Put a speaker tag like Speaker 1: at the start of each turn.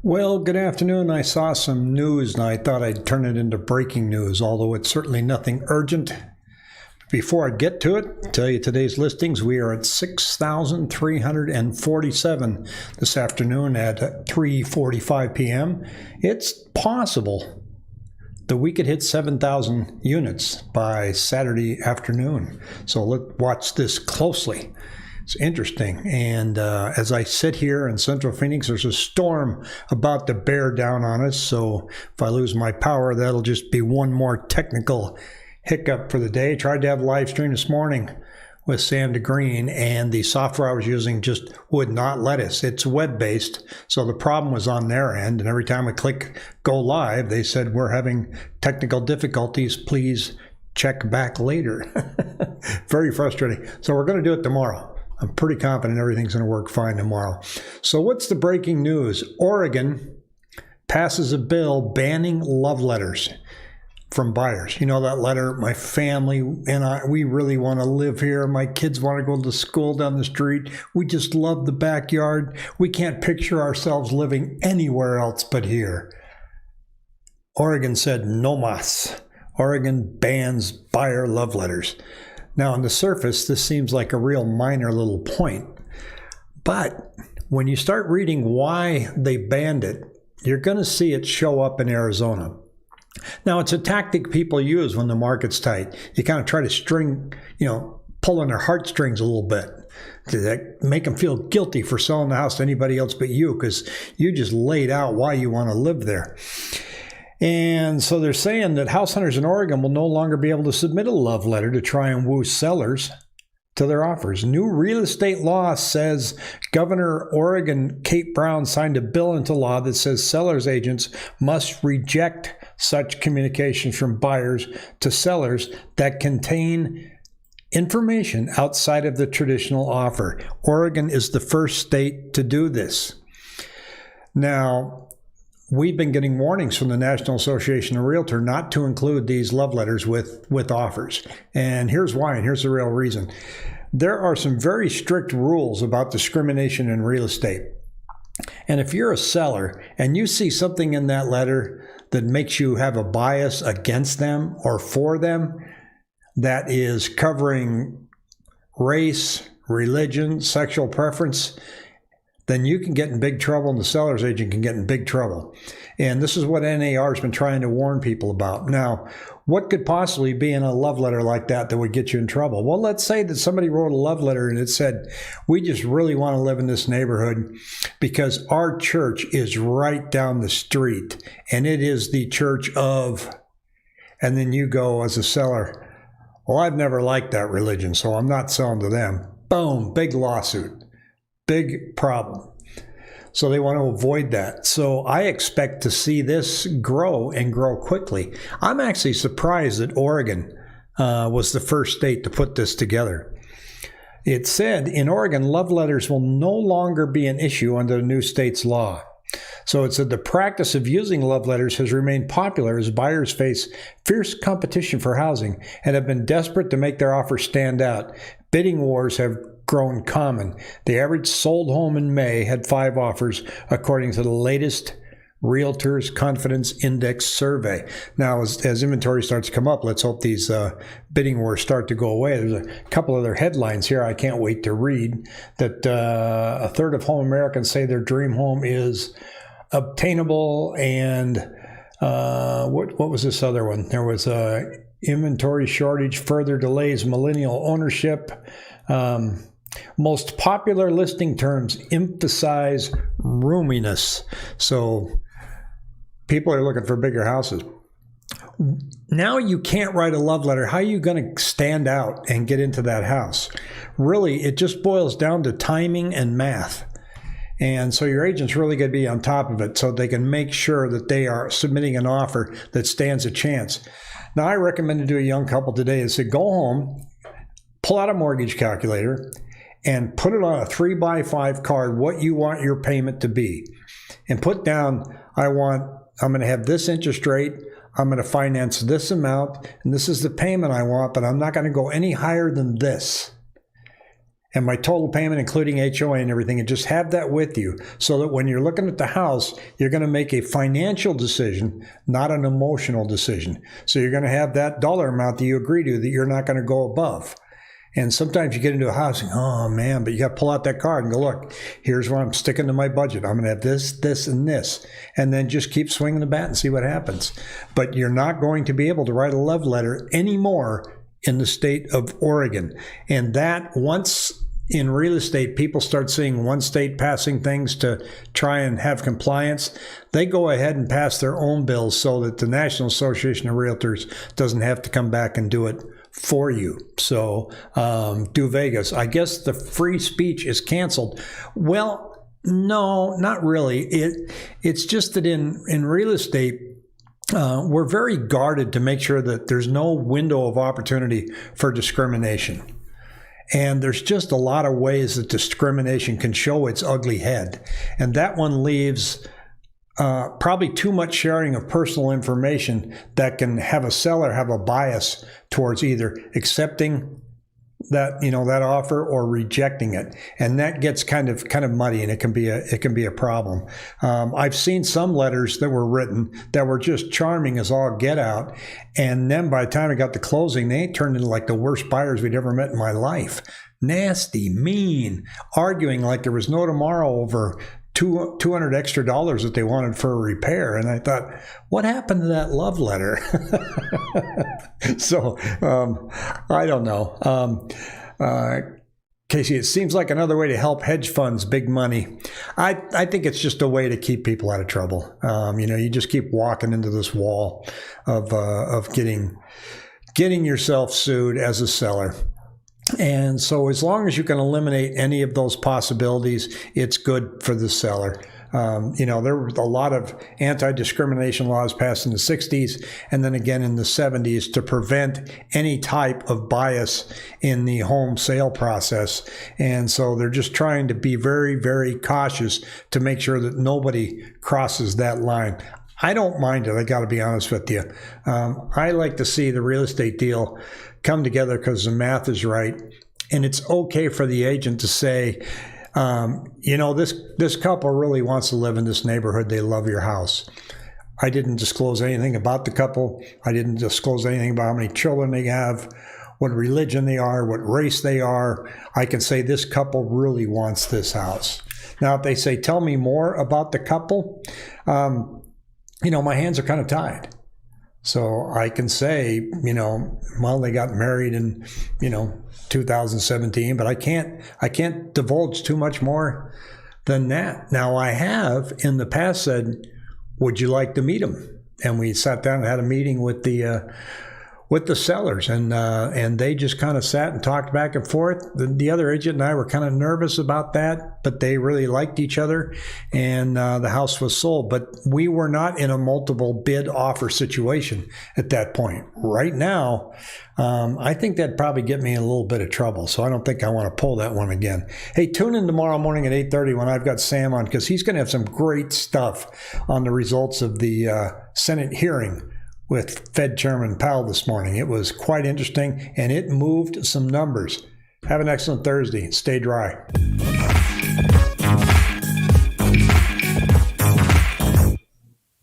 Speaker 1: Well, good afternoon. I saw some news and I thought I'd turn it into breaking news, although it's certainly nothing urgent. Before I get to it, tell you today's listings. We are at 6,347 this afternoon at 3:45 p.m. It's possible that we could hit 7,000 units by Saturday afternoon. So let's watch this closely. It's interesting. And as I sit here in central Phoenix, there's a storm about to bear down on us. So if I lose my power, that'll just be one more technical hiccup for the day. Tried to have a live stream this morning with Sam DeGreen, and the software I was using just would not let us. It's web-based, so the problem was on their end. And every time I click go live, they said, we're having technical difficulties. Please check back later. Very frustrating. So we're going to do it tomorrow. I'm pretty confident everything's going to work fine tomorrow. So what's the breaking news? Oregon passes a bill banning love letters from buyers. You know that letter, my family and I, we really want to live here. My kids want to go to school down the street. We just love the backyard. We can't picture ourselves living anywhere else but here. Oregon said no mas. Oregon bans buyer love letters. Now, on the surface, this seems like a real minor little point. But when you start reading why they banned it, you're going to see it show up in Arizona. Now, it's a tactic people use when the market's tight. You kind of try to string, pull on their heartstrings a little bit to make them feel guilty for selling the house to anybody else but you, because you just laid out why you want to live there. And so they're saying that house hunters in Oregon will no longer be able to submit a love letter to try and woo sellers to their offers. New real estate law says Governor Oregon Kate Brown signed a bill into law that says sellers agents must reject such communications from buyers to sellers that contain information outside of the traditional offer. Oregon is the first state to do this. Now, we've been getting warnings from the National Association of Realtor not to include these love letters with offers. And here's why, and here's the real reason. There are some very strict rules about discrimination in real estate. And if you're a seller and you see something in that letter that makes you have a bias against them or for them, that is covering race, religion, sexual preference, then you can get in big trouble and the seller's agent can get in big trouble. And this is what NAR has been trying to warn people about. Now, what could possibly be in a love letter like that would get you in trouble? Well, let's say that somebody wrote a love letter and it said, we just really want to live in this neighborhood because our church is right down the street and it is the church of, and then you go as a seller, well, I've never liked that religion, so I'm not selling to them. Boom, big lawsuit. Big problem. So they want to avoid that. So I expect to see this grow and grow quickly. I'm actually surprised that Oregon was the first state to put this together. It said in Oregon, love letters will no longer be an issue under the new state's law. So it said the practice of using love letters has remained popular as buyers face fierce competition for housing and have been desperate to make their offers stand out. Bidding wars have grown common. The average sold home in May had 5 offers, according to the latest Realtors Confidence Index survey. Now, as inventory starts to come up, let's hope these bidding wars start to go away. There's a couple other headlines here I can't wait to read. That a third of home Americans say their dream home is obtainable, and what was this other one? There was a inventory shortage further delays millennial ownership. Most popular listing terms emphasize roominess. So people are looking for bigger houses. Now you can't write a love letter. How are you going to stand out and get into that house? Really, it just boils down to timing and math. And so your agent's really going to be on top of it so they can make sure that they are submitting an offer that stands a chance. Now, I recommended to a young couple today, I said, go home, pull out a mortgage calculator, and put it on a 3x5 card what you want your payment to be. And put down, I'm going to have this interest rate, I'm going to finance this amount, and this is the payment I want, but I'm not going to go any higher than this. and my total payment, including HOA and everything, and just have that with you so that when you're looking at the house, you're going to make a financial decision, not an emotional decision. So you're going to have that dollar amount that you agree to that you're not going to go above. And sometimes you get into a house and, oh man, but you got to pull out that card and go, look, here's where I'm sticking to my budget. I'm going to have this, this, and this. And then just keep swinging the bat and see what happens. But you're not going to be able to write a love letter anymore in the state of Oregon. And that once in real estate, people start seeing one state passing things to try and have compliance, they go ahead and pass their own bills so that the National Association of Realtors doesn't have to come back and do it for you. So do Vegas. I guess the free speech is canceled. Well, no, not really. It's just that in real estate, we're very guarded to make sure that there's no window of opportunity for discrimination. And there's just a lot of ways that discrimination can show its ugly head. And that one leaves probably too much sharing of personal information that can have a seller have a bias towards either accepting that, that offer or rejecting it. And that gets kind of muddy, and it can be a problem. I've seen some letters that were written that were just charming as all get out. And then by the time I got to closing, they turned into like the worst buyers we'd ever met in my life. Nasty, mean, arguing like there was no tomorrow over $200 extra that they wanted for a repair. And I thought, what happened to that love letter? So I don't know. Casey, it seems like another way to help hedge funds big money. I think it's just a way to keep people out of trouble. You just keep walking into this wall of getting yourself sued as a seller. And so as long as you can eliminate any of those possibilities, it's good for the seller. There were a lot of anti-discrimination laws passed in the 60s and then again in the 70s to prevent any type of bias in the home sale process. And so they're just trying to be very, very cautious to make sure that nobody crosses that line. I don't mind it, I got to be honest with you. I like to see the real estate deal come together because the math is right. And it's okay for the agent to say, this couple really wants to live in this neighborhood. They love your house. I didn't disclose anything about the couple. I didn't disclose anything about how many children they have, what religion they are, what race they are. I can say this couple really wants this house. Now, if they say, tell me more about the couple, my hands are kind of tied. So I can say, they got married in, 2017, but I can't divulge too much more than that. Now, I have in the past said, would you like to meet them? And we sat down and had a meeting with the sellers, and they just kind of sat and talked back and forth. The other agent and I were kind of nervous about that, but they really liked each other, and the house was sold. But we were not in a multiple bid offer situation at that point. Right now, I think that'd probably get me in a little bit of trouble, so I don't think I want to pull that one again. Hey, tune in tomorrow morning at 8:30 when I've got Sam on, because he's going to have some great stuff on the results of the Senate hearing with Fed Chairman Powell this morning. It was quite interesting, and it moved some numbers. Have an excellent Thursday. Stay dry.